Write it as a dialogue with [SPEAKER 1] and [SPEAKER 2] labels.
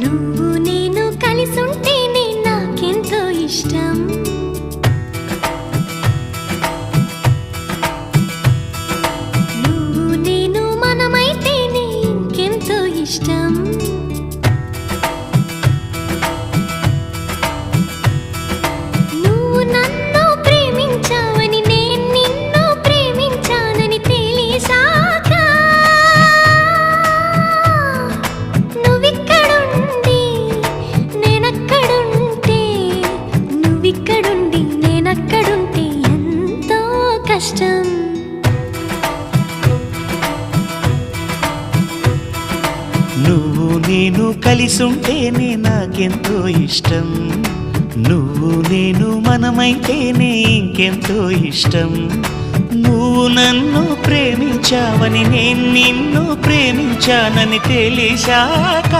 [SPEAKER 1] నువ్వు నేను కలిసుంటేనే నాకెంతో ఇష్టం. నువ్వు నేను మనమైతేనే ఇంకెంతో ఇష్టం. నువ్వు నన్ను ప్రేమించావని నేను నిన్ను ప్రేమించానని తెలిసాక నువ్విక్కడుండి నేనక్కడుంటే నువ్విక్కడుండి నేనక్కడుంటే ఎంతో కష్టం.
[SPEAKER 2] నువ్వు నేను కలిసుంటేనే నాకెంతో ఇష్టం. నువ్వు నేను మనమైతేనే ఇంకెంతో ఇష్టం. నువ్వు నన్ను ప్రేమించావని నేను నిన్ను ప్రేమించానని తెలిసాక